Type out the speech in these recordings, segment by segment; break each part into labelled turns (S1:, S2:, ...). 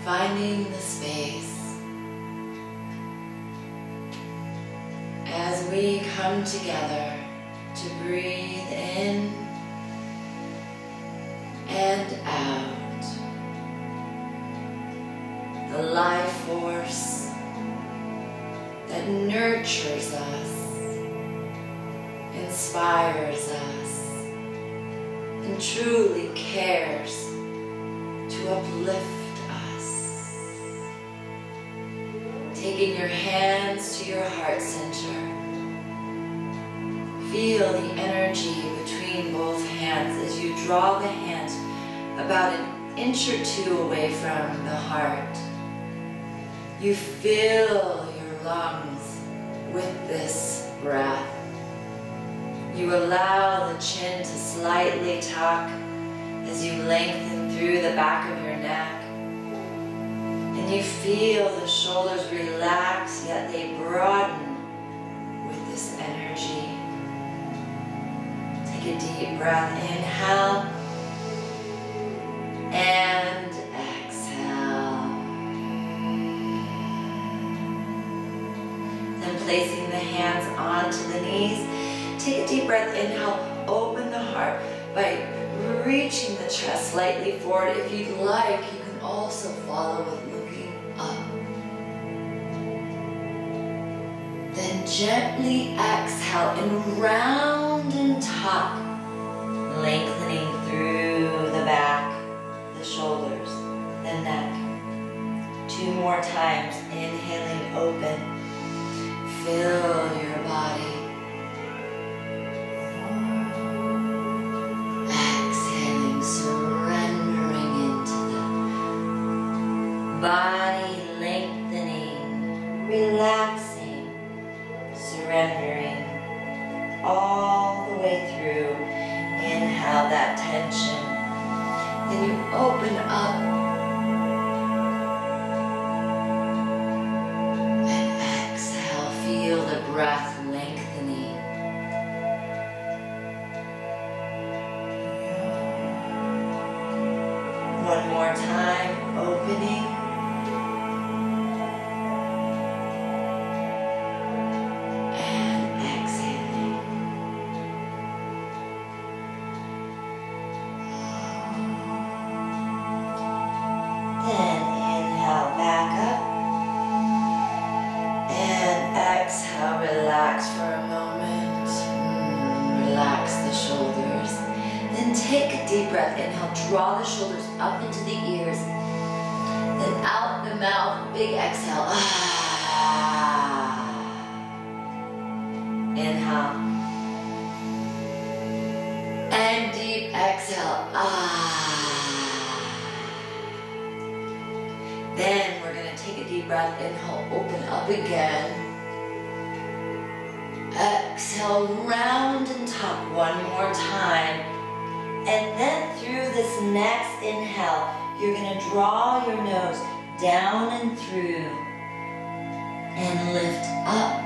S1: finding the space as we come together to breathe in and out the life force that nurtures us, inspires us, and truly cares to uplift us. Taking your hands to your heart center, feel the energy between both hands as you draw the hands about an inch or two away from the heart. You fill your lungs with this breath. You allow the chin to slightly tuck as you lengthen through the back of your neck. And you feel the shoulders relax, yet they broaden with this energy. Take a deep breath, inhale, and exhale. Then placing the hands onto the knees, take a deep breath, inhale, open the heart by reaching the chest slightly forward. If you'd like, you can also follow with looking up. Then gently exhale and round and tuck, lengthening through the back, the shoulders, the neck. 2 more times, inhaling, open. Fill your body. Exhaling, surrendering into the body, lengthening, relaxing, surrendering all the way through. Inhale that tension. Then you open up. Feel the breath lengthening. One more time, opening. And exhaling. Then inhale back up. Exhale, relax for a moment. Relax the shoulders. Then take a deep breath. Inhale, draw the shoulders up into the ears. Then out the mouth, big exhale. Inhale. And deep exhale. Then we're going to take a deep breath. Inhale, open up again. Exhale, round and tuck one more time. And then through this next inhale, you're going to draw your nose down and through and lift up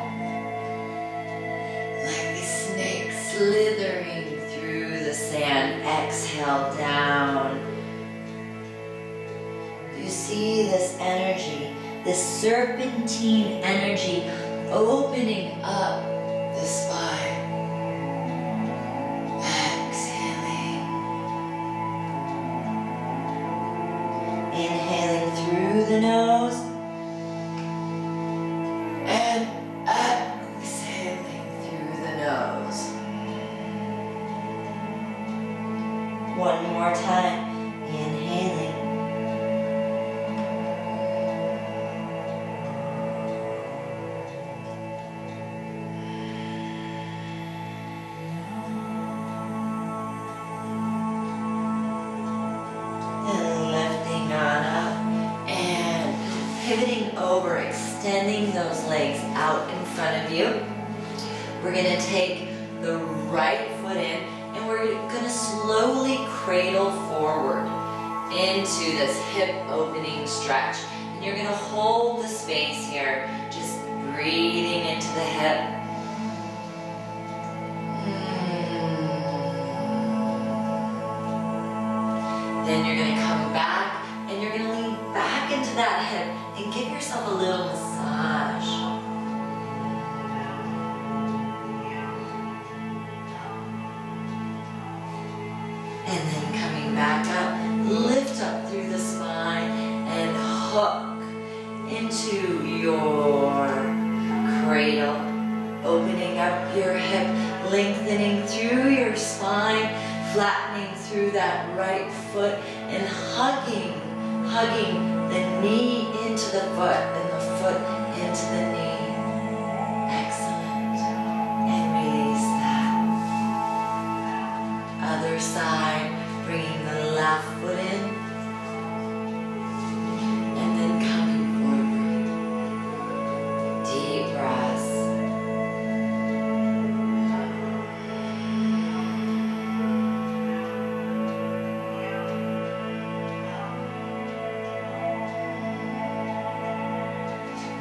S1: like a snake slithering through the sand. Exhale, down. You see this energy, this serpentine energy opening up the spine. Exhaling. Inhaling through the nose. And exhaling through the nose. One more time. Inhaling. Pivoting over, extending those legs out in front of you. We're going to take the right foot in and we're going to slowly cradle forward into this hip opening stretch. And you're going to hold the space here, just breathing into the hip. Then you're going to come back and you're going to lean back into that Coming back up, lift up through the spine and hook into your cradle. Opening up your hip, lengthening through your spine, flattening through that right foot and hugging the knee into the foot and the foot into the knee. Excellent. And release that. Other side, bringing the left foot in. And then coming forward. Deep breaths.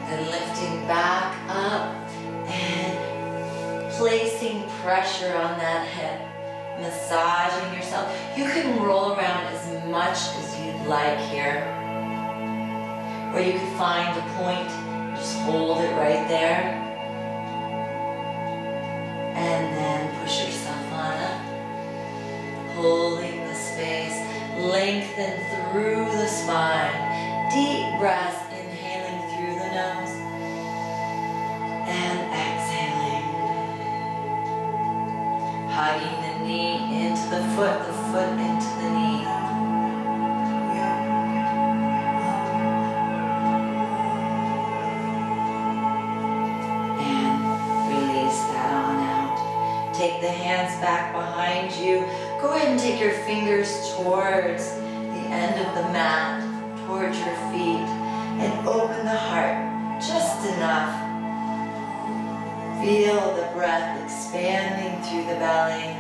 S1: And lifting back up and placing pressure on that hip, massaging yourself. You can roll around as much as you'd like here. Or you could find a point, just hold it right there. And then push yourself on up. Holding the space, lengthen through the spine. Deep breaths. Nose and exhaling, hugging the knee into the foot into the knee. And release that on out. Take the hands back behind you. Go ahead and take your fingers towards the end of the mat, towards your feet. And open the heart just enough. Feel the breath expanding through the belly.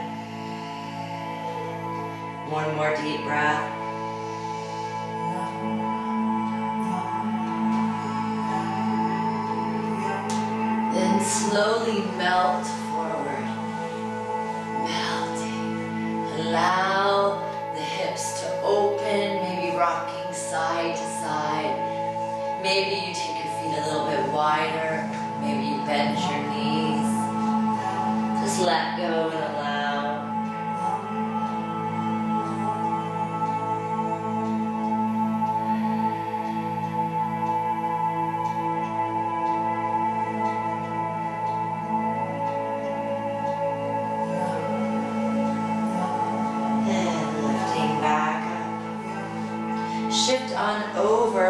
S1: One more deep breath. Then slowly melt forward. Melting. Allow the hips to open, maybe rocking side to side. Maybe you take your feet a little bit wider. Maybe you bend your knees. Just let go and allow. And lifting back up. Shift on over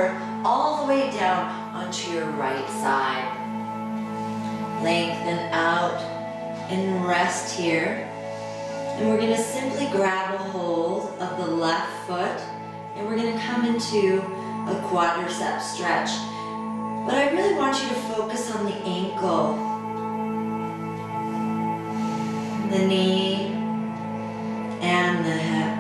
S1: all the way down onto your right side. Lengthen out and rest here. And we're going to simply grab a hold of the left foot and we're going to come into a quadricep stretch. But I really want you to focus on the ankle, the knee, and the hip.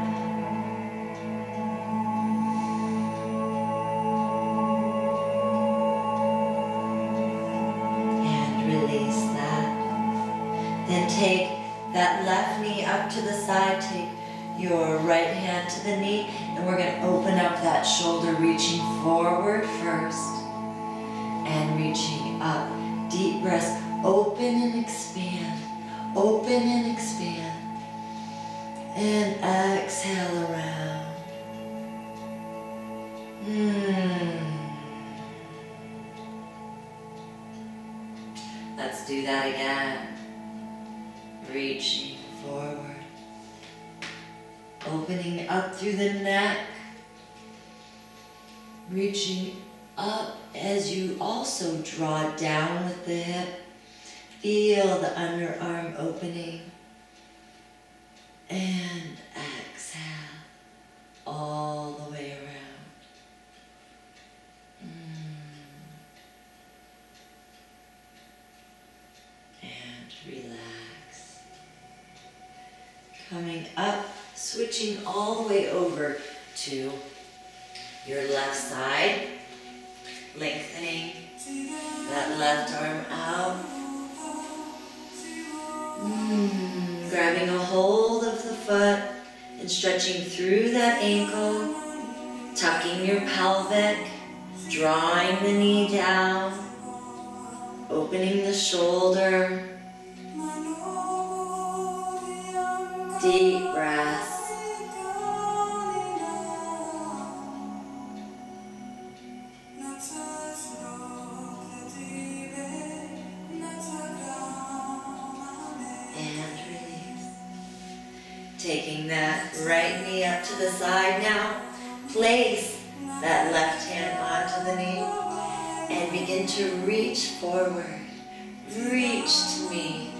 S1: Then take that left knee up to the side, take your right hand to the knee, and we're going to open up that shoulder, reaching forward first, and reaching up. Deep breaths, open and expand, open and expand, and exhale around. Let's do that again. Reaching forward, opening up through the neck, reaching up as you also draw down with the hip. Feel the underarm opening, and exhale all the way around. And relax. Coming up, switching all the way over to your left side, lengthening that left arm out, grabbing a hold of the foot and stretching through that ankle, tucking your pelvic, drawing the knee down, opening the shoulder. Deep breaths. Taking that right knee up to the side now, place that left hand onto the knee and begin to reach forward. Reach to me.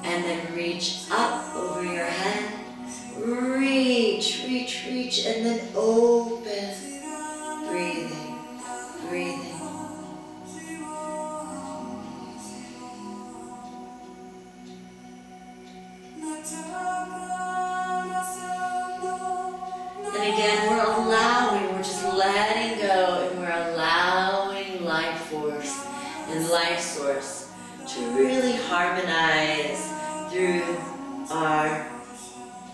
S1: And then reach up over your head. Reach, reach, reach, and then open. Breathing, breathing. And again, we're allowing, we're just letting go, and we're allowing life force and life source to really harmonize through our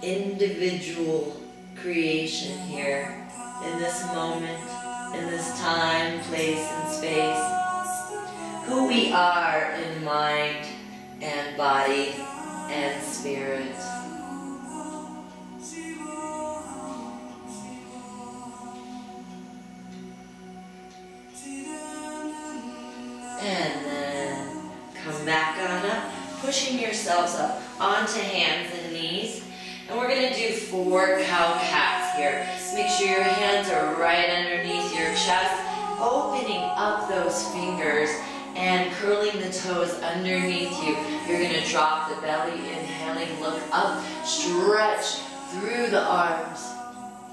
S1: individual creation here in this moment, in this time, place, and space. Who we are in mind and body and spirit. And then come back on up, pushing yourselves up onto hands and knees. And we're going to do 4 cow cats here. Make sure your hands are right underneath your chest, opening up those fingers and curling the toes underneath you. You're going to drop the belly, inhaling, look up, stretch through the arms,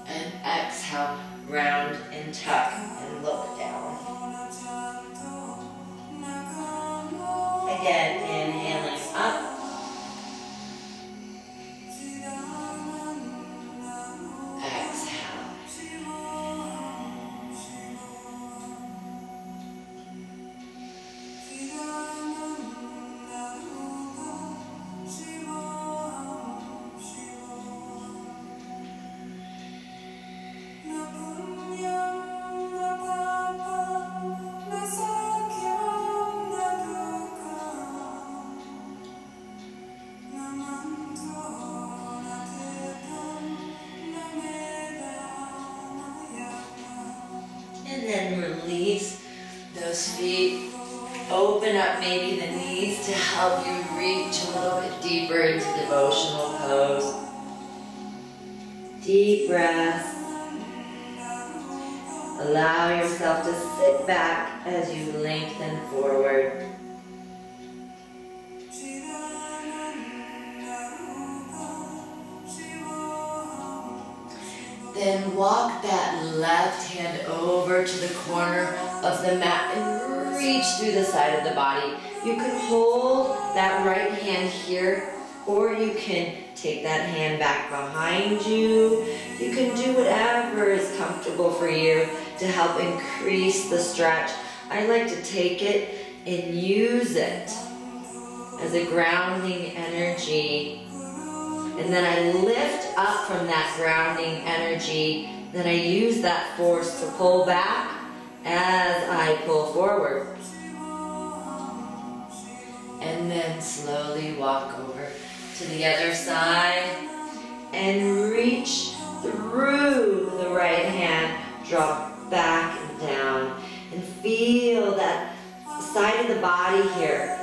S1: and exhale, round and tuck, and look down. Again, inhaling up. And then release those feet. Open up maybe the knees to help you reach a little bit deeper into devotional pose. Deep breath. Allow yourself to sit back as you lengthen forward. Then walk that left hand over to the corner of the mat and reach through the side of the body. You can hold that right hand here, or you can take that hand back behind you. You can do whatever is comfortable for you to help increase the stretch. I like to take it and use it as a grounding energy. And then I lift up from that grounding energy. Then I use that force to pull back as I pull forward. And then slowly walk over to the other side and reach through the right hand. Drop back and down. And feel that side of the body here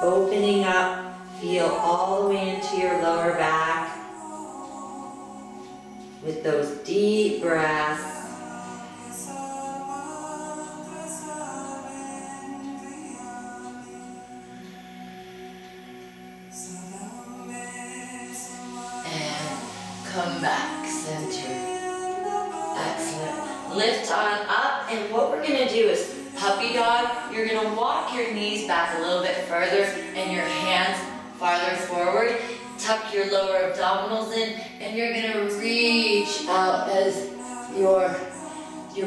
S1: opening up. Feel all the way into your lower back with those deep breaths. And come back, center. Excellent. Lift on up, and what we're going to do is puppy dog. You're going to walk your knees back a little bit further and your hands farther forward. Tuck your lower abdominals in, and you're going to reach out as your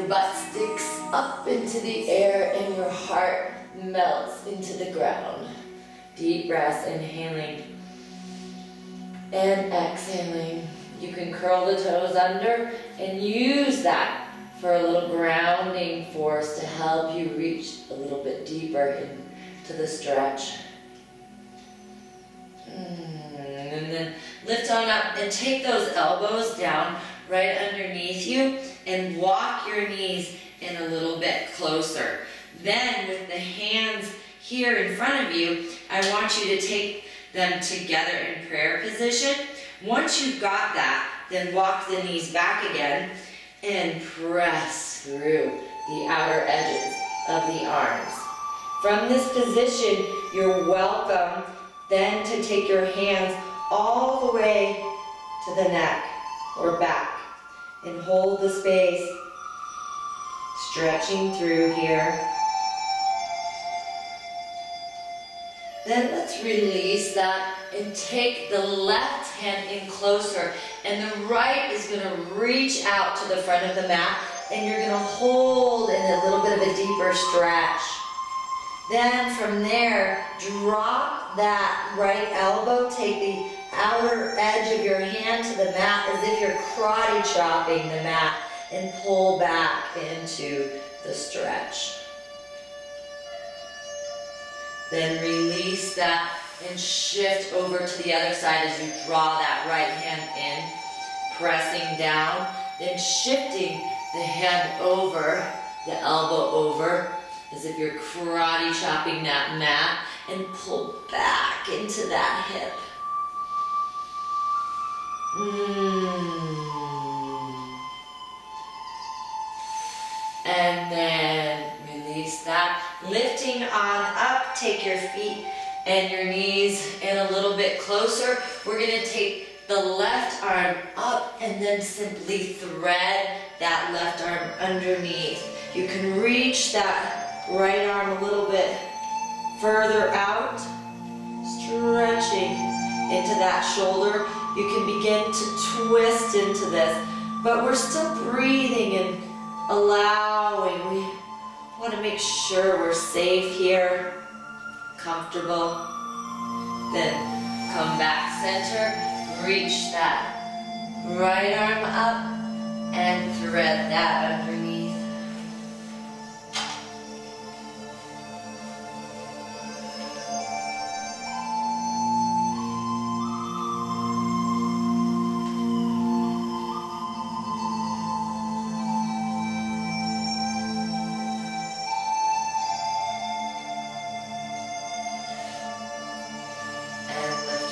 S1: butt sticks up into the air and your heart melts into the ground. Deep breaths, inhaling and exhaling. You can curl the toes under and use that for a little grounding force to help you reach a little bit deeper into the stretch. And then lift on up and take those elbows down right underneath you and walk your knees in a little bit closer. Then with the hands here in front of you, I want you to take them together in prayer position. Once you've got that, then walk the knees back again and press through the outer edges of the arms. From this position, you're welcome then to take your hands all the way to the neck or back and hold the space, stretching through here. Then let's release that and take the left hand in closer, and the right is going to reach out to the front of the mat, and you're going to hold in a little bit of a deeper stretch. Then from there, drop that right elbow, take the outer edge of your hand to the mat as if you're karate chopping the mat, and pull back into the stretch. Then release that and shift over to the other side as you draw that right hand in, pressing down, then shifting the hand over, the elbow over, as if you're karate chopping that mat, and pull back into that hip. And then release that. Lifting on up, take your feet and your knees in a little bit closer. We're gonna take the left arm up and then simply thread that left arm underneath. You can reach that right arm a little bit further out, stretching into that shoulder. You can begin to twist into this, but we're still breathing and allowing. We want to make sure we're safe here, comfortable. Then come back center, reach that right arm up and thread that underneath.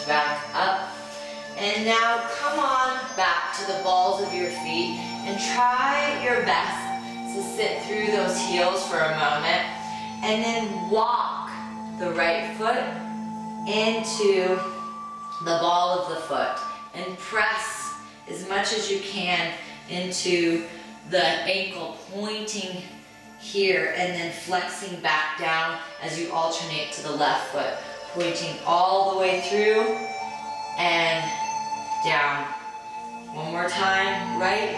S1: Back up, and now come on back to the balls of your feet and try your best to sit through those heels for a moment, and then walk the right foot into the ball of the foot and press as much as you can into the ankle, pointing here and then flexing back down as you alternate to the left foot, pointing all the way through and down. One more time, right,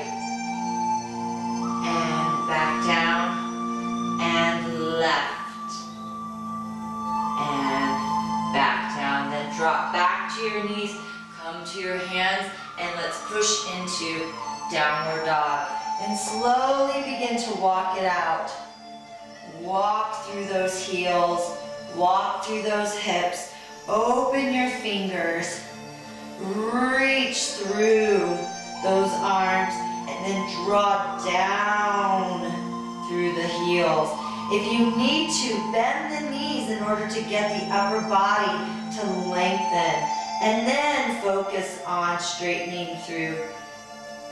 S1: and back down, and left, and back down. Then drop back to your knees, come to your hands, and let's push into downward dog. And slowly begin to walk it out. Walk through those heels. Walk through those hips, open your fingers, reach through those arms, and then draw down through the heels. If you need to, bend the knees in order to get the upper body to lengthen, and then focus on straightening through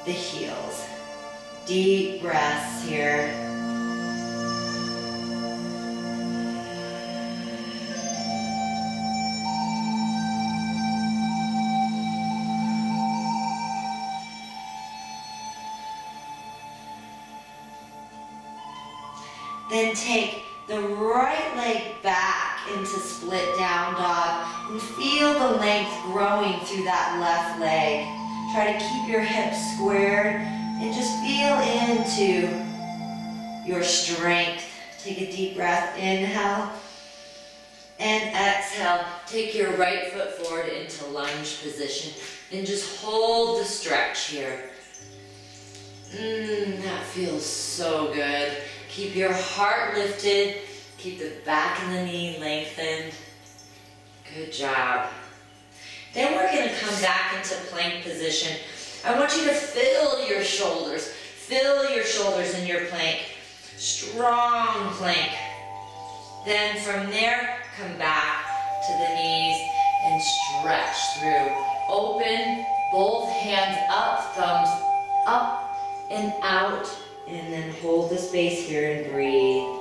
S1: the heels. Deep breaths here. Then take the right leg back into split down dog and feel the length growing through that left leg. Try to keep your hips squared and just feel into your strength. Take a deep breath, inhale and exhale. Take your right foot forward into lunge position and just hold the stretch here. That feels so good. Keep your heart lifted. Keep the back of the knee lengthened. Good job. Then we're going to come back into plank position. I want you to fill your shoulders. Fill your shoulders in your plank. Strong plank. Then from there, come back to the knees and stretch through. Open Both hands up, thumbs up and out, and then hold the space here and breathe.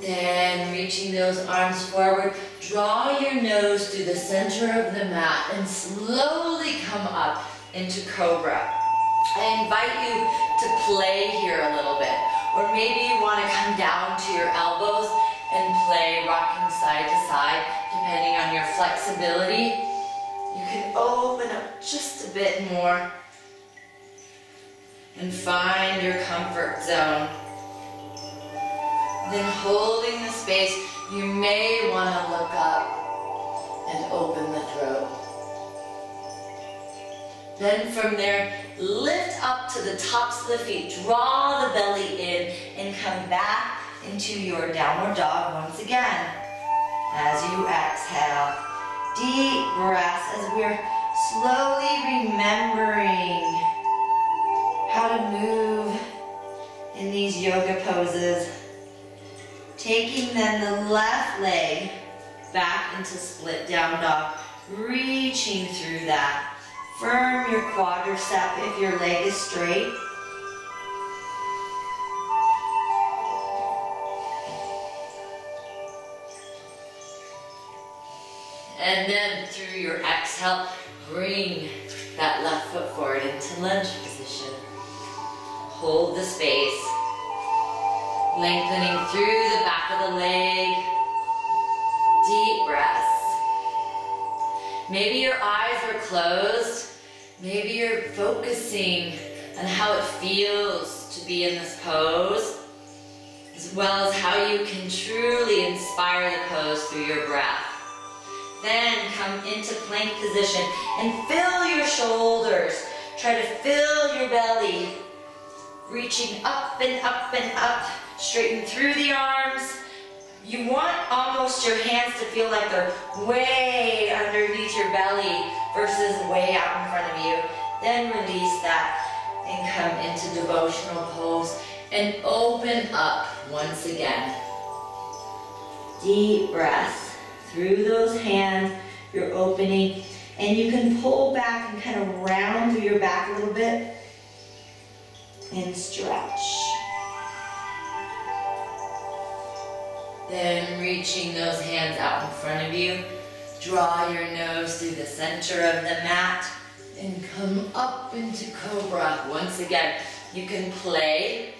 S1: Then reaching those arms forward, draw your nose to the center of the mat and slowly come up into Cobra. I invite you to play here a little bit, or maybe you want to come down to your elbows and play rocking side to side, depending on your flexibility. You can open up just a bit more and find your comfort zone. Then holding the space, you may want to look up and open the throat. Then from there, lift up to the tops of the feet, draw the belly in, and come back into your downward dog once again. As you exhale, deep breaths as we're slowly remembering how to move in these yoga poses. Taking then the left leg back into split down dog, reaching through that. Firm your quadricep if your leg is straight. And then through your exhale, bring that left foot forward into lunge position. Hold the space. Lengthening through the back of the leg. Deep breaths. Maybe your eyes are closed. Maybe you're focusing on how it feels to be in this pose, as well as how you can truly inspire the pose through your breath. Then come into plank position and fill your shoulders. Try to fill your belly, reaching up and up and up. Straighten through the arms. You want almost your hands to feel like they're way underneath your belly versus way out in front of you. Then release that and come into devotional pose and open up once again. Deep breath through those hands. You're opening, and you can pull back and kind of round through your back a little bit and stretch. Then reaching those hands out in front of you, draw your nose through the center of the mat and come up into Cobra. Once again, you can play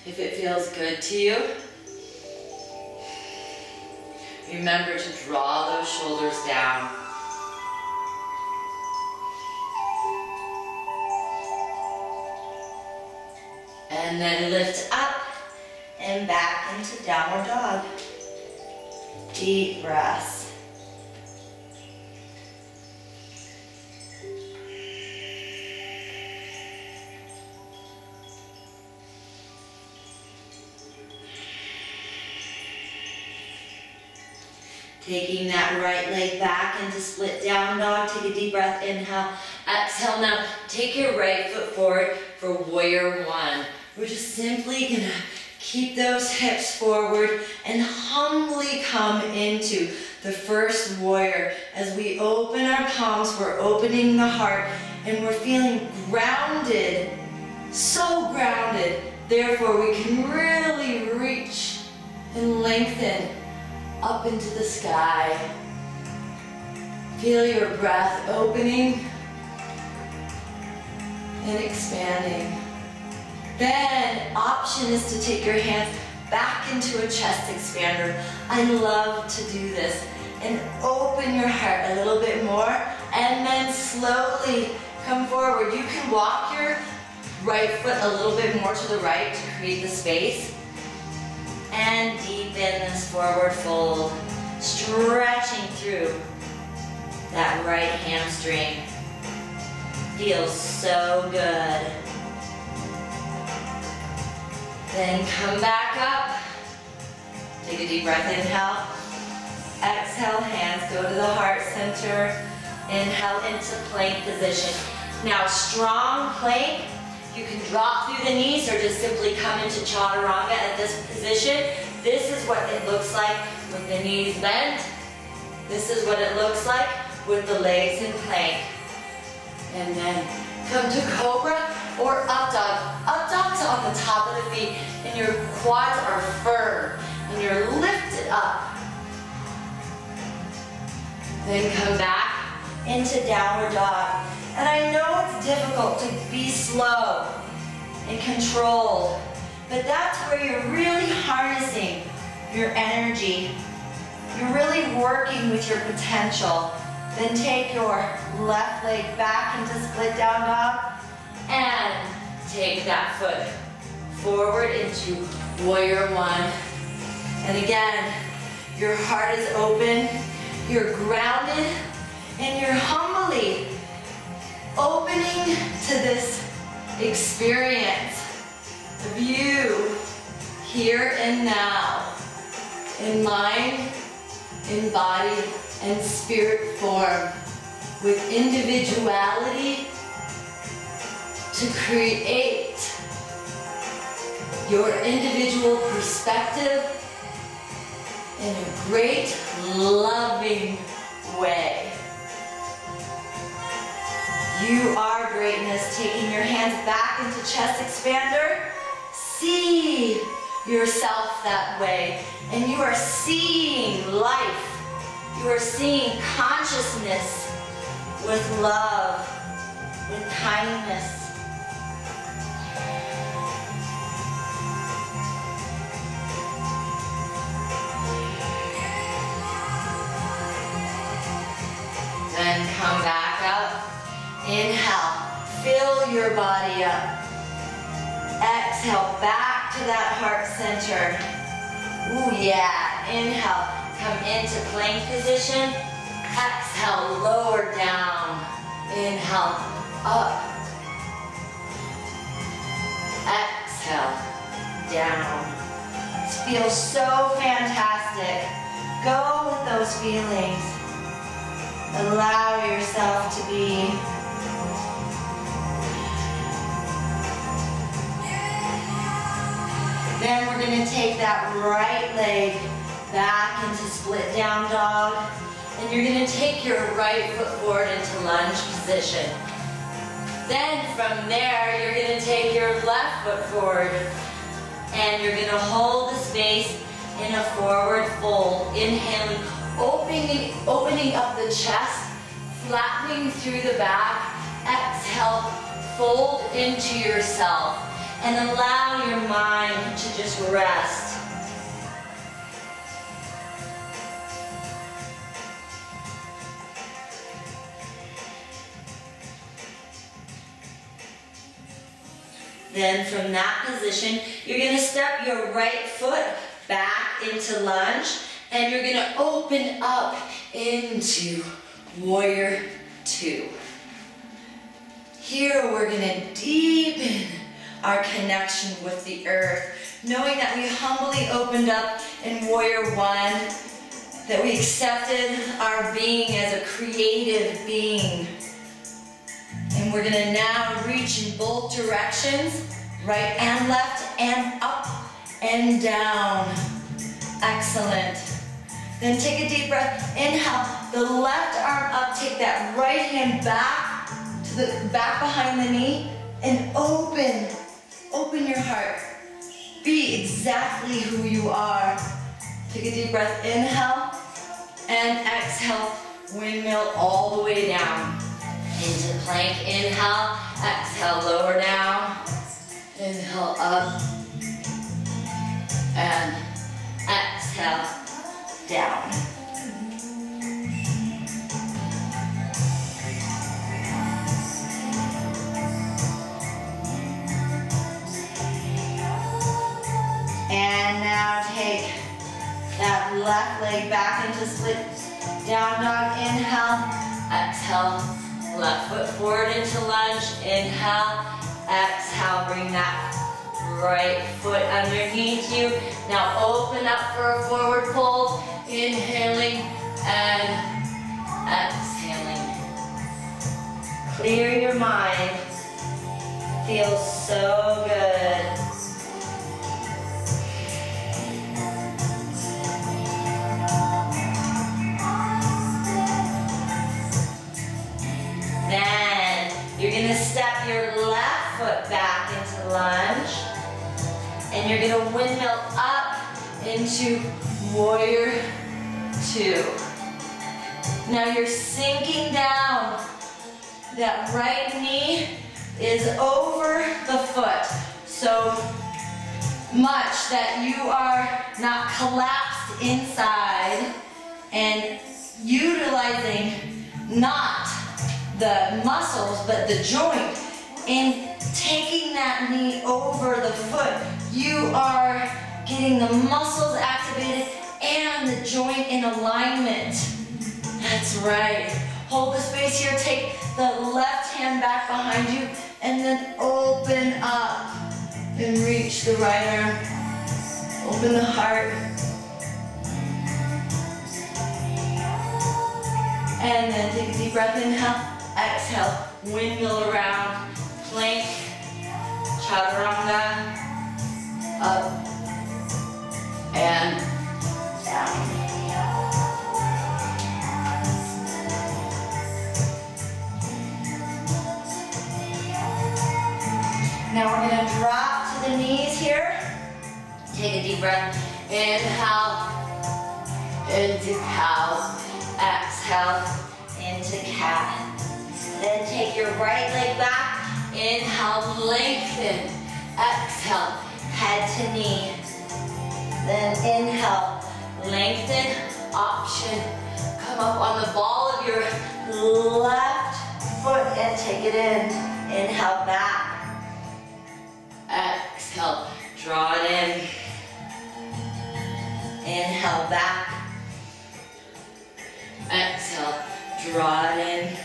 S1: if it feels good to you. Remember to draw those shoulders down. And then lift up and back into downward dog. Deep breaths. Taking that right leg back into split down dog. Take a deep breath, inhale, exhale. Now take your right foot forward for warrior one. We're just simply gonna keep those hips forward and humbly come into the first warrior. As we open our palms, we're opening the heart and we're feeling grounded, so grounded. Therefore, we can really reach and lengthen up into the sky. Feel your breath opening and expanding. Then, option is to take your hands back into a chest expander. I love to do this. And open your heart a little bit more, and then slowly come forward. You can walk your right foot a little bit more to the right to create the space. And deepen this forward fold, stretching through that right hamstring. Feels so good. Then come back up. Take a deep breath, inhale. Exhale, hands go to the heart center. Inhale into plank position. Now strong plank, you can drop through the knees or just simply come into chaturanga at this position. This is what it looks like with the knees bent. This is what it looks like with the legs in plank. And then come to cobra or up dog. Up dog's on the top of the feet and your quads are firm and you're lifted up. Then come back into downward dog. And I know it's difficult to be slow and controlled, but that's where you're really harnessing your energy. You're really working with your potential. Then take your left leg back into split down dog and take that foot forward into warrior one. And again, your heart is open, you're grounded, and you're humbly opening to this experience of you here and now, in mind, in body, and spirit form, with individuality to create your individual perspective in a great, loving way. You are greatness. Taking your hands back into chest expander. See yourself that way. And you are seeing life. You are seeing consciousness with love, with kindness. Then come back up. Inhale, fill your body up. Exhale, back to that heart center. Ooh, yeah. Inhale, come into plank position. Exhale, lower down. Inhale, up. Exhale, down. This feels so fantastic. Go with those feelings. Allow yourself to be. Then we're going to take that right leg back into split down dog. And you're going to take your right foot forward into lunge position. Then from there, you're going to take your left foot forward. And you're going to hold the space in a forward fold. Inhaling, opening up the chest, flattening through the back. Exhale, fold into yourself. And allow your mind to just rest. Then from that position, you're going to step your right foot back into lunge, and you're going to open up into warrior two. Here we're going to deepen our connection with the earth, knowing that we humbly opened up in warrior one, that we accepted our being as a creative being. And we're going to now reach in both directions, right and left, and up and down. Excellent. Then take a deep breath. Inhale, the left arm up, take that right hand back to the back behind the knee, and open your heart. Be exactly who you are. Take a deep breath. Inhale and exhale. Windmill all the way down. Into plank. Inhale. Exhale. Lower down. Inhale up. And exhale. Down. And now take that left leg back into split down dog. Inhale, exhale, left foot forward into lunge. Inhale, exhale, bring that right foot underneath you. Now open up for a forward fold. Inhaling and exhaling Feels so good. Then you're gonna step your left foot back into lunge, and you're gonna windmill up into warrior two. Now you're sinking down. That right knee is over the foot, so much that you are not collapsed inside and utilizing not the muscles but the joint. And taking that knee over the foot, you are getting the muscles activated and the joint in alignment. That's right. Hold the space here. Take the left hand back behind you and then open up and reach the right arm. Open the heart. And then take a deep breath. Inhale. Exhale. Windmill around. Plank. Chaturanga. Up. And down. Now we're going to drop to the knees here. Take a deep breath. Inhale into cow. Exhale into cat. Then take your right leg back. Inhale, lengthen. Exhale, head to knee. Then inhale, lengthen, option. Come up on the ball of your left foot and take it in. Inhale, back. Exhale, draw it in. Inhale, back. Exhale, draw it in.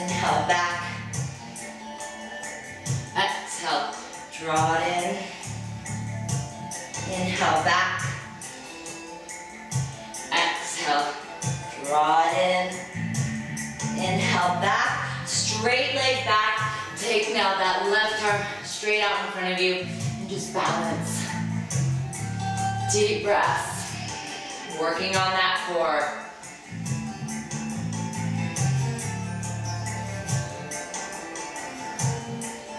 S1: Inhale, back. Exhale, draw it in. Inhale, back. Exhale, draw it in. Inhale, back. Straight leg back. Take now that left arm straight out in front of you and just balance. Deep breaths. Working on that core.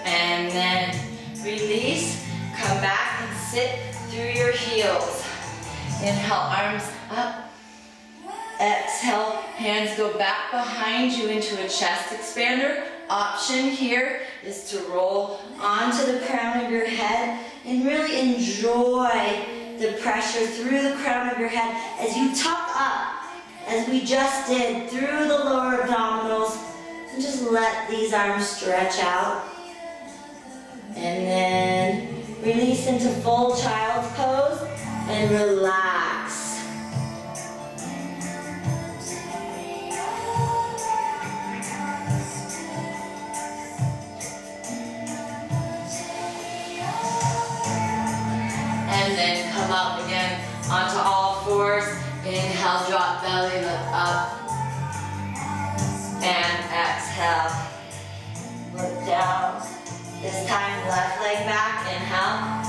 S1: And then release. Come back and sit through your heels. Inhale, arms up. Exhale, hands go back behind you into a chest expander. Option here is to roll onto the crown of your head and really enjoy the pressure through the crown of your head as you tuck up, as we just did, through the lower abdominals, and just let these arms stretch out. And then release into full child's pose and relax. And then come up again onto all fours. Inhale, drop belly, look up. And exhale, look down. This time, left leg back, inhale.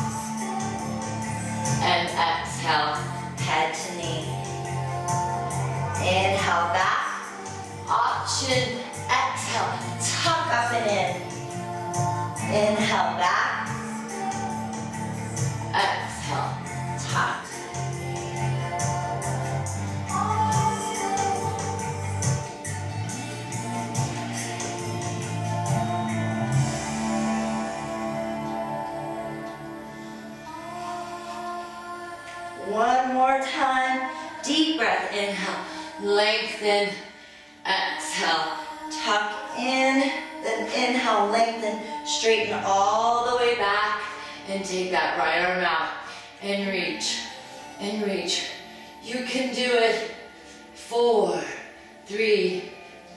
S1: And exhale, head to knee. Inhale, back. Option, exhale, tuck up and in. Inhale, back. Exhale, tuck. One more time. Deep breath. Inhale. Lengthen. Exhale. Tuck in. Then inhale. Lengthen. Straighten all the way back. And take that right arm out. And reach. And reach. You can do it. 4, 3,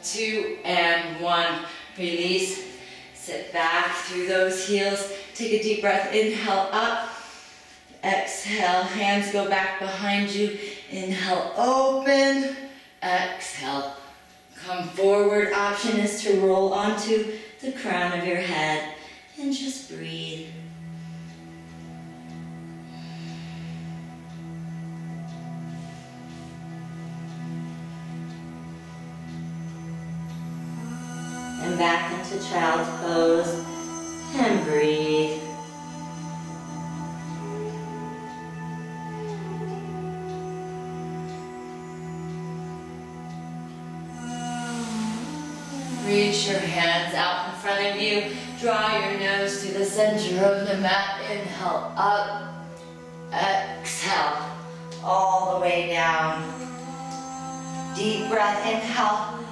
S1: 2, and 1. Release. Sit back through those heels. Take a deep breath. Inhale up. Exhale, hands go back behind you. Inhale, open. Exhale, Come forward. Option is to roll onto the crown of your head and just breathe. And back into child's pose and breathe. Reach your hands out in front of you. Draw your nose to the center of the mat. Inhale up. Exhale all the way down. Deep breath. Inhale.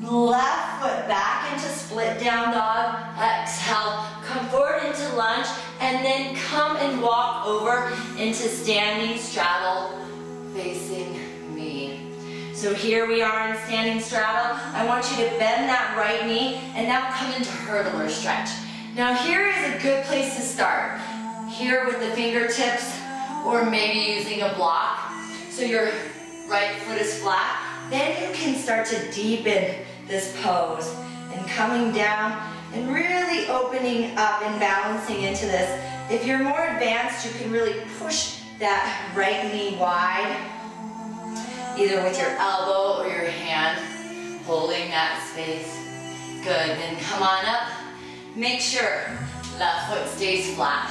S1: Left foot back into split down dog. Exhale. Come forward into lunge. And then come and walk over into standing straddle facing me. So here we are in standing straddle. I want you to bend that right knee and now come into hurdler stretch. Now here is a good place to start. Here with the fingertips or maybe using a block. So your right foot is flat. Then you can start to deepen this pose and coming down and really opening up and balancing into this. If you're more advanced, you can really push that right knee wide, either with your elbow or your hand, holding that space. Good, then come on up. Make sure left foot stays flat.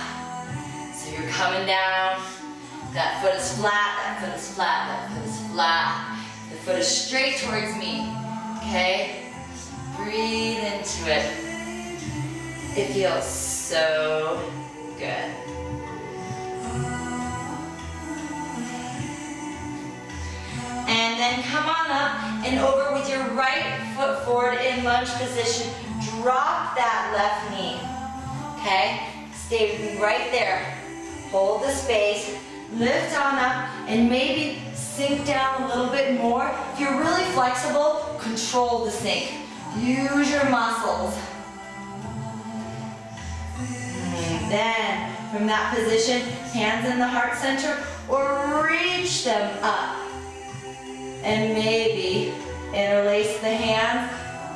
S1: So you're coming down, that foot is flat, that foot is flat, that foot is flat. The foot is straight towards me, okay? Breathe into it. It feels so good. And then come on up and over with your right foot forward in lunge position. Drop that left knee, okay? Stay right there. Hold the space. Lift on up and maybe sink down a little bit more. If you're really flexible, control the sink. Use your muscles. And then from that position, hands in the heart center or reach them up. And maybe interlace the hands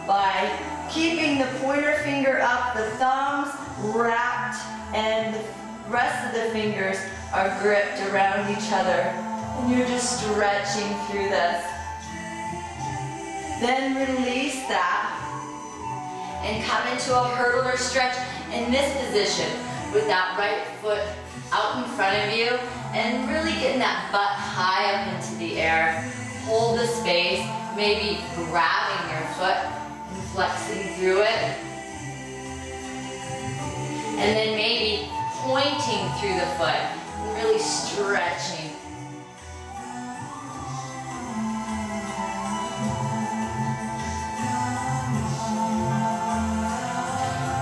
S1: by keeping the pointer finger up, the thumbs wrapped, and the rest of the fingers are gripped around each other. And you're just stretching through this. Then release that and come into a hurdler stretch in this position with that right foot out in front of you and really getting that butt high up into the air. Hold the space, maybe grabbing your foot and flexing through it. And then maybe pointing through the foot and really stretching.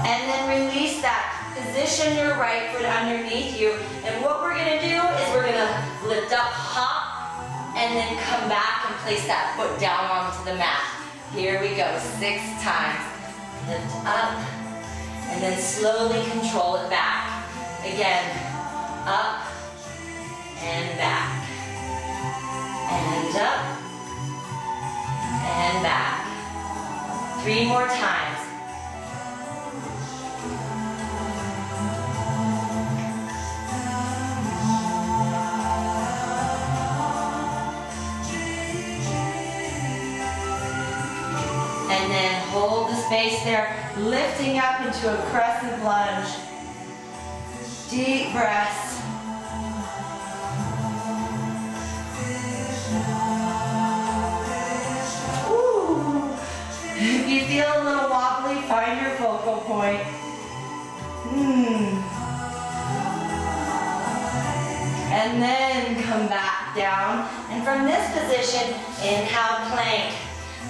S1: And then release that. Position your right foot underneath you. And what we're going to do is we're going to lift up, hop, and then come back and place that foot down onto the mat. Here we go, 6 times. Lift up, and then slowly control it back. Again, up, and back. And up, and back. 3 more times. And then hold the space there, lifting up into a crescent lunge. Deep breaths. Ooh. If you feel a little wobbly, find your focal point. And then come back down. And from this position, inhale, plank.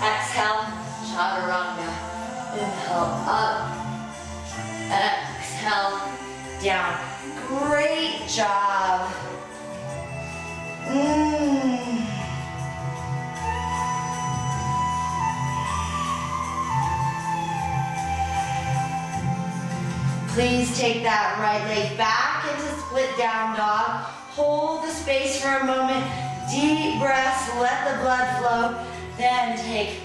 S1: Exhale, chaturanga. Inhale, up. Exhale, down. Great job. Please take that right leg back into split down dog. Hold the space for a moment. Deep breaths, let the blood flow. Then take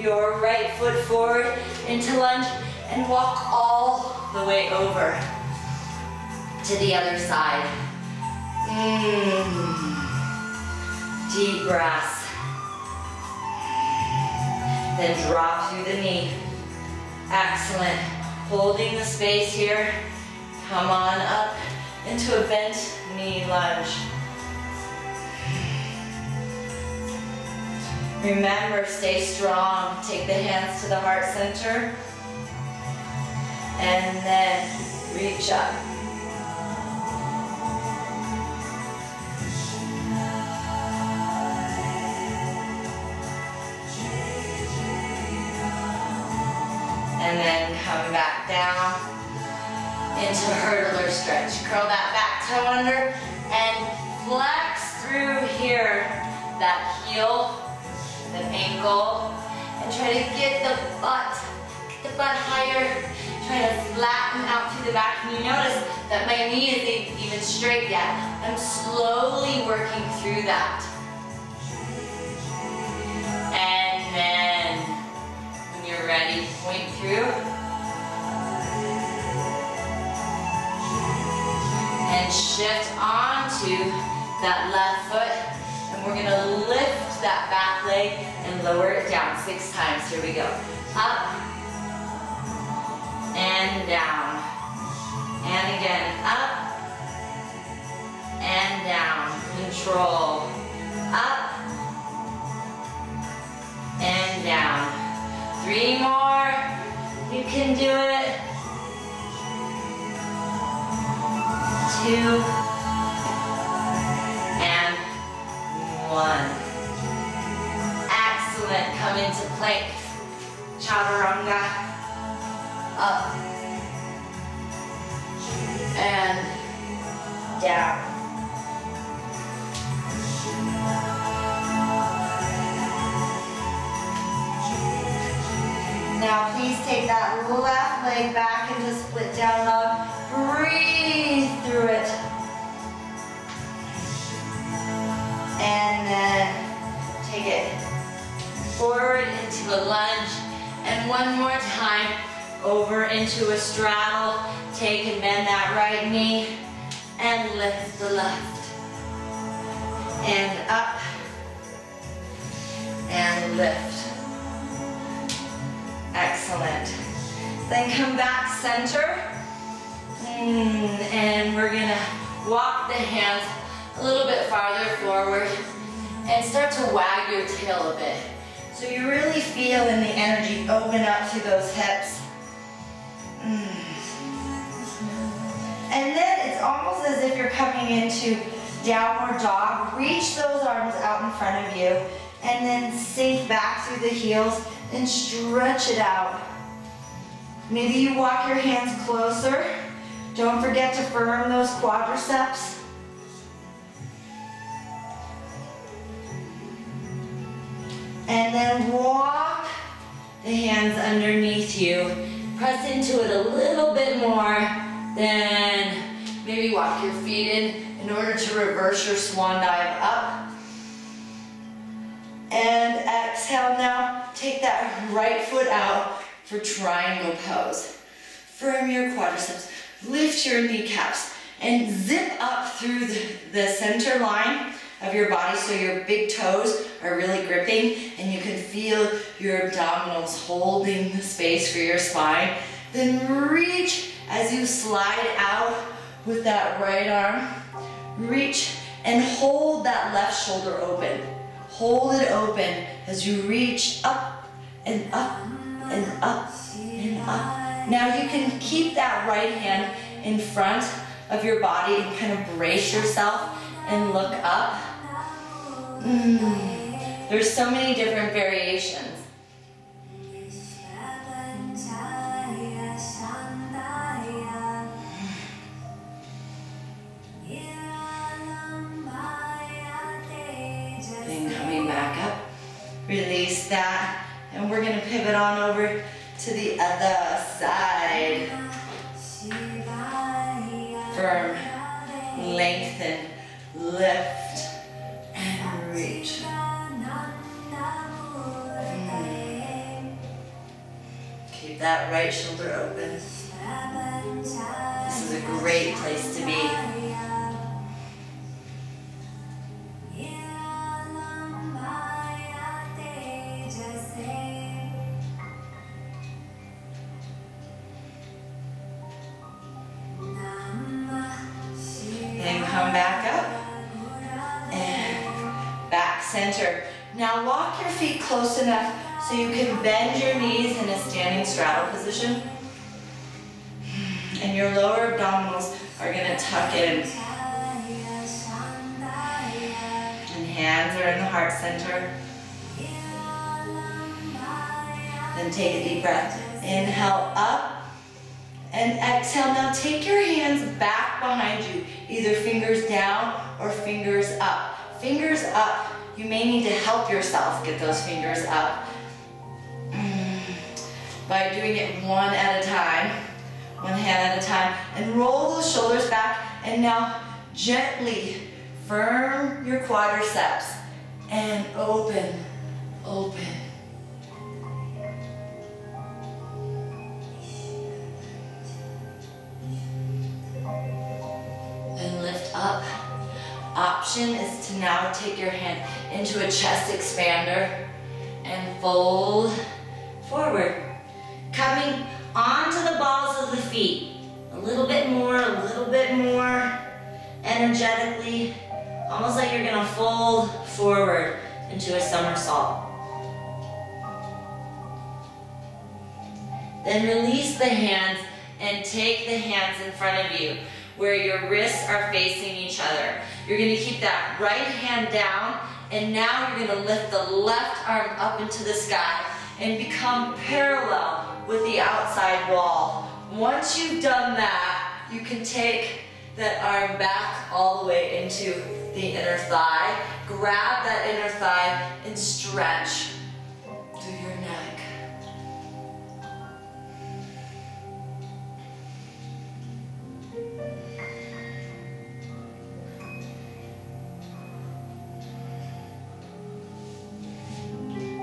S1: your right foot forward into lunge and walk all the way over to the other side. Deep breaths. Then drop through the knee. Excellent. Holding the space here. Come on up into a bent knee lunge. Remember, stay strong. Take the hands to the heart center. And then reach up. And then come back down into hurdler stretch. Curl that back toe under and flex through here. That heel, the ankle, and try to get the butt higher. Try to flatten out through the back. And you notice that my knee isn't even straight yet. I'm slowly working through that. And then when you're ready, point through. And shift onto that left foot. And we're gonna lift that back leg and lower it down 6 times. Here we go. Up and down. And again, up and down. Control. Up and down. 3 more. You can do it. 2 and 1. Excellent. Come into plank. Chaturanga. Up and down. Now please take that left leg back into split down dog. Breathe through it. And then take it forward into a lunge. And one more time, over into a straddle. Take and bend that right knee and lift the left. And up and lift. Excellent. Then come back center. And we're gonna walk the hands a little bit farther forward and start to wag your tail a bit. So you really feel in the energy open up through those hips. And then it's almost as if you're coming into downward dog. Reach those arms out in front of you and then sink back through the heels and stretch it out. Maybe you walk your hands closer. Don't forget to firm those quadriceps. And then walk the hands underneath you. Press into it a little bit more. Then maybe walk your feet in order to reverse your swan dive up. And exhale now. Take that right foot out for triangle pose. Firm your quadriceps. Lift your kneecaps and zip up through the center line of your body so your big toes are really gripping and you can feel your abdominals holding the space for your spine. Then reach as you slide out with that right arm. Reach and hold that left shoulder open. Hold it open as you reach up and up and up and up. Now you can keep that right hand in front of your body and kind of brace yourself and look up. There's so many different variations. Then coming back up, release that, and we're going to pivot on over to the other side. Firm, lengthen, lift, and reach. that right shoulder open. This is a great place to be. Then come back up and back center. Now walk your feet close enough so you can bend your knees in a standing straddle position. And your lower abdominals are going to tuck in. And hands are in the heart center. Then take a deep breath. Inhale up. And exhale. Now take your hands back behind you. Either fingers down or fingers up. Fingers up. You may need to help yourself get those fingers up. By doing it one at a time. One hand at a time. And roll those shoulders back. And now gently firm your quadriceps. And open. Open. Up. Option is to now take your hand into a chest expander and fold forward. Coming onto the balls of the feet. A little bit more energetically. Almost like you're gonna fold forward into a somersault. Then release the hands and take the hands in front of you, where your wrists are facing each other. You're gonna keep that right hand down, and now you're gonna lift the left arm up into the sky and become parallel with the outside wall. Once you've done that, you can take that arm back all the way into the inner thigh. Grab that inner thigh and stretch through your neck.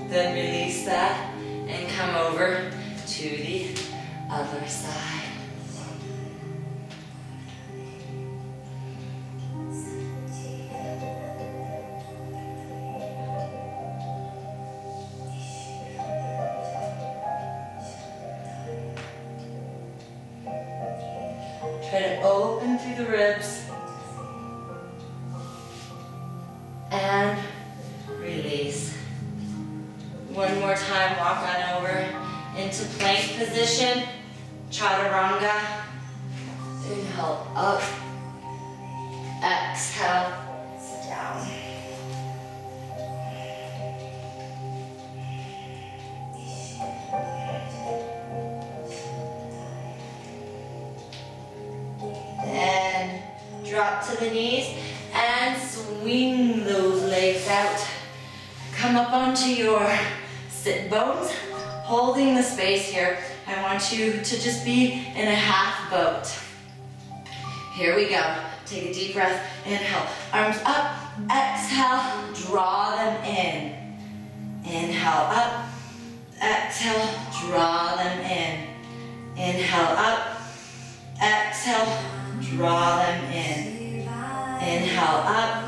S1: Then release that and come over to the other side. Try to open through the ribs and release. One more time, walk on over into plank position, chaturanga. Inhale up, exhale down. Then drop to the knees and swing those legs out. Come up onto your sit bones, holding the space here. I want you to just be in a half boat. Here we go. Take a deep breath. Inhale, arms up. Exhale, draw them in. Inhale up. Exhale, draw them in. Inhale up. Exhale, draw them in. Inhale up.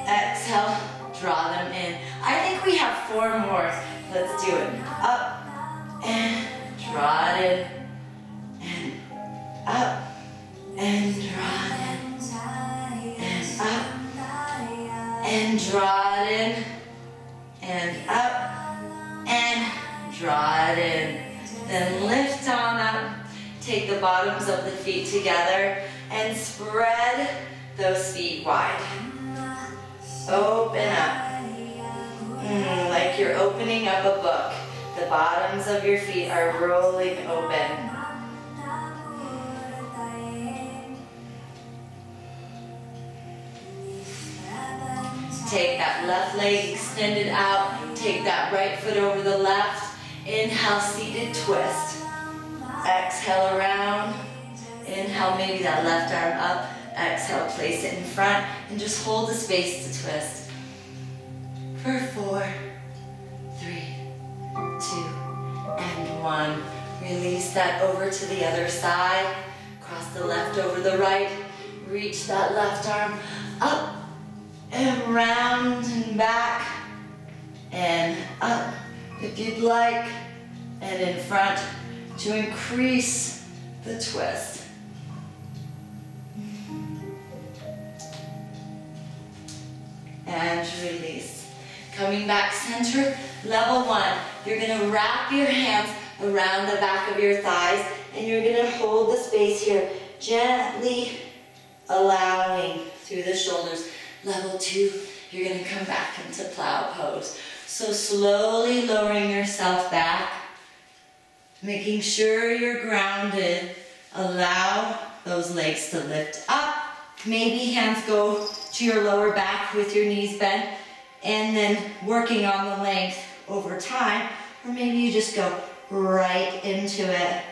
S1: Exhale, draw them in. I think we have 4 more. Let's do it. Up and draw it in. And up and draw it in. And up and draw it in. And up and draw it in. Then lift on up. Take the bottoms of the feet together and spread those feet wide. Open up. Like you're opening up a book. The bottoms of your feet are rolling open. Take that left leg extended out. Take that right foot over the left. Inhale, seated twist. Exhale around. Inhale, maybe that left arm up. Exhale, place it in front and just hold the space to twist. For 4, 3, 2, and 1. Release that over to the other side. Cross the left over the right. Reach that left arm up and round and back and up if you'd like, and in front to increase the twist. And release. Coming back center, level one. You're gonna wrap your hands around the back of your thighs and you're gonna hold the space here, gently allowing through the shoulders. Level two, you're gonna come back into plow pose. So slowly lowering yourself back, making sure you're grounded. Allow those legs to lift up. Maybe hands go to your lower back with your knees bent, and then working on the length over time, or maybe you just go right into it.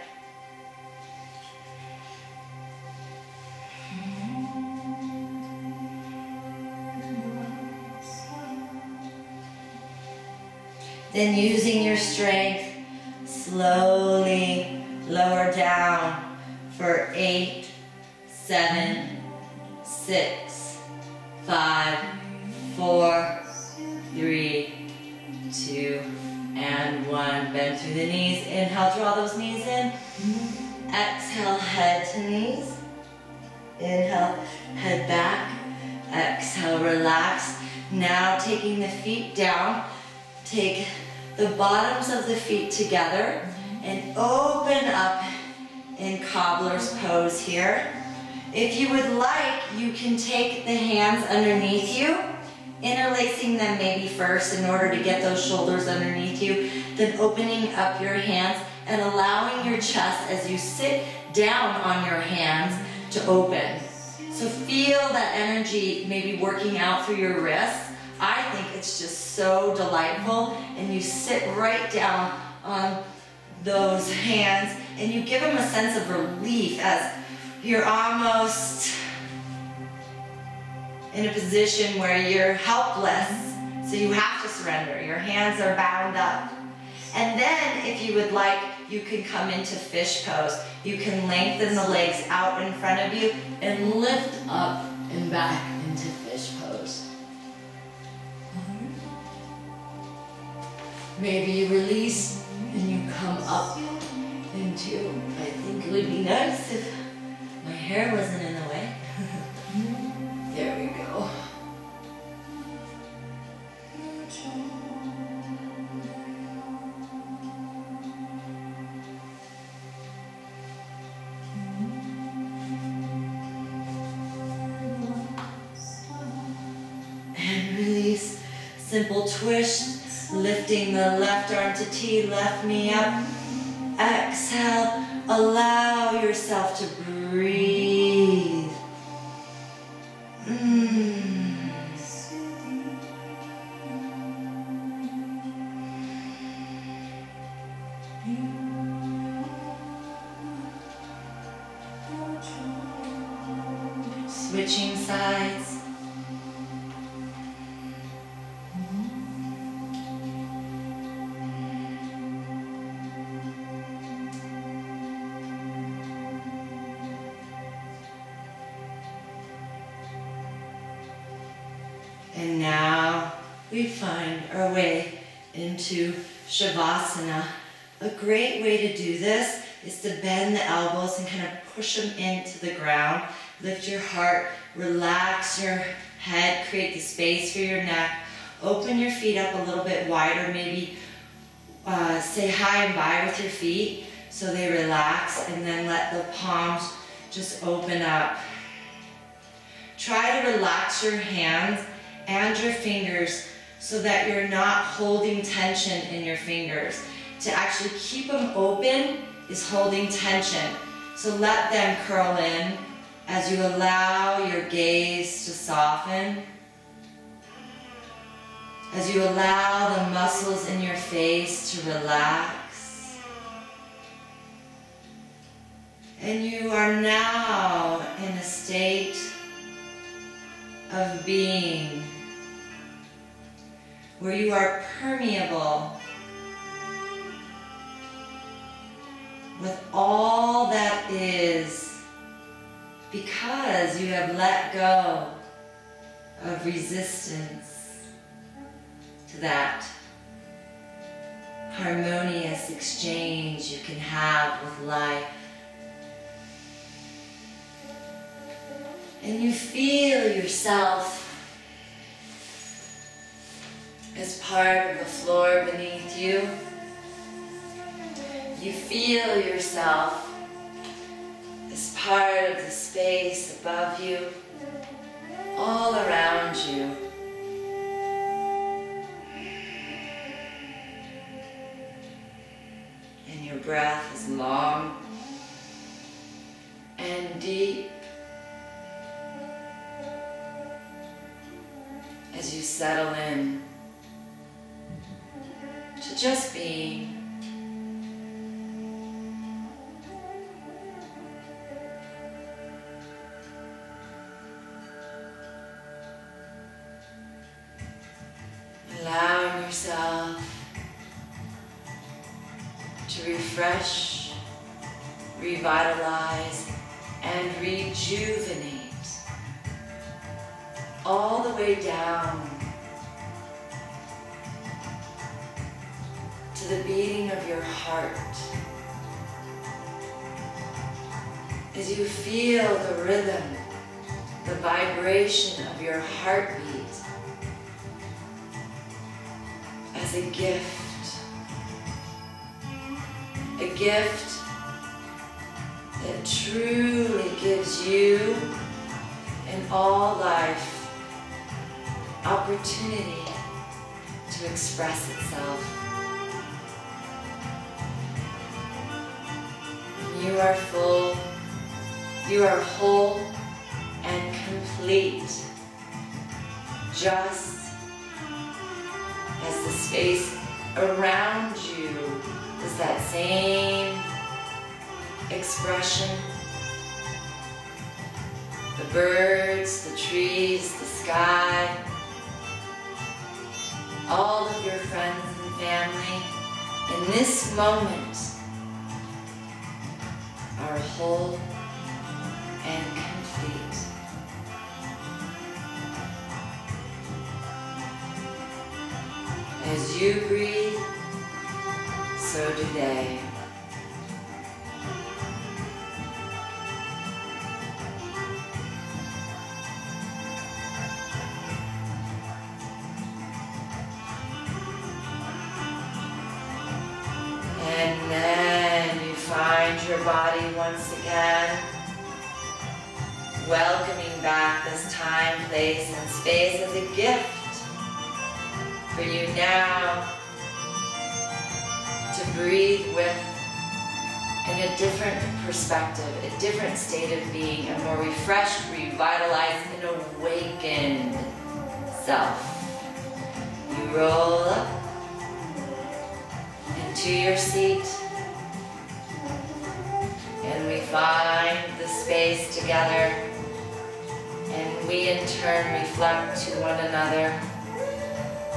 S1: Then using your strength, slowly lower down for 8, 7, 6, 5, 4, 3, 2, and 1. Bend through the knees. Inhale, draw those knees in. Exhale, head to knees. Inhale, head back. Exhale, relax. Now taking the feet down, take the bottoms of the feet together and open up in cobbler's pose here. If you would like, you can take the hands underneath you, interlacing them maybe first in order to get those shoulders underneath you, then opening up your hands and allowing your chest as you sit down on your hands to open. So feel that energy maybe working out through your wrists. I think it's just so delightful, and you sit right down on those hands and you give them a sense of relief as you're almost in a position where you're helpless, so you have to surrender. Your hands are bound up. And then if you would like, you can come into fish pose. You can lengthen the legs out in front of you and lift up and back into fish pose. Maybe you release and you come up into, I think it would be nice if my hair wasn't in the way. There we go. And release. Simple twist, lifting the left arm to T, left knee up. Exhale, allow yourself to breathe. Switching sides. And now we find our way into Shavasana. A great way to do this is to bend the elbows and kind of push them into the ground. Lift your heart, relax your head, create the space for your neck. Open your feet up a little bit wider, maybe say hi and bye with your feet so they relax, and then let the palms just open up. Try to relax your hands and your fingers so that you're not holding tension in your fingers. To actually keep them open is holding tension. So let them curl in as you allow your gaze to soften. As you allow the muscles in your face to relax. And you are now in a state of being where you are permeable with all that is, because you have let go of resistance to that harmonious exchange you can have with life. And you feel yourself as part of the floor beneath you. You feel yourself as part of the space above you, all around you. And your breath is long and deep as you settle in to just being. Allowing yourself to refresh, revitalize, and rejuvenate all the way down to the beating of your heart. As you feel the rhythm, the vibration of your heartbeat as a gift that truly gives you and all life opportunity to express itself. You are full, you are whole and complete, just as the space around you is that same expression. The birds, the trees, the sky, all of your friends and family in this moment are whole and complete. As you breathe, so do they. And then you find your body once again, welcoming back this time, place, and space as a gift for you now to breathe with in a different perspective, a different state of being, a more refreshed, revitalized, and awakened self. You roll up into your seat, and we find the space together, and we in turn reflect to one another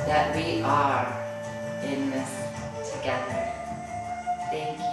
S1: that we are in this together. Thank you.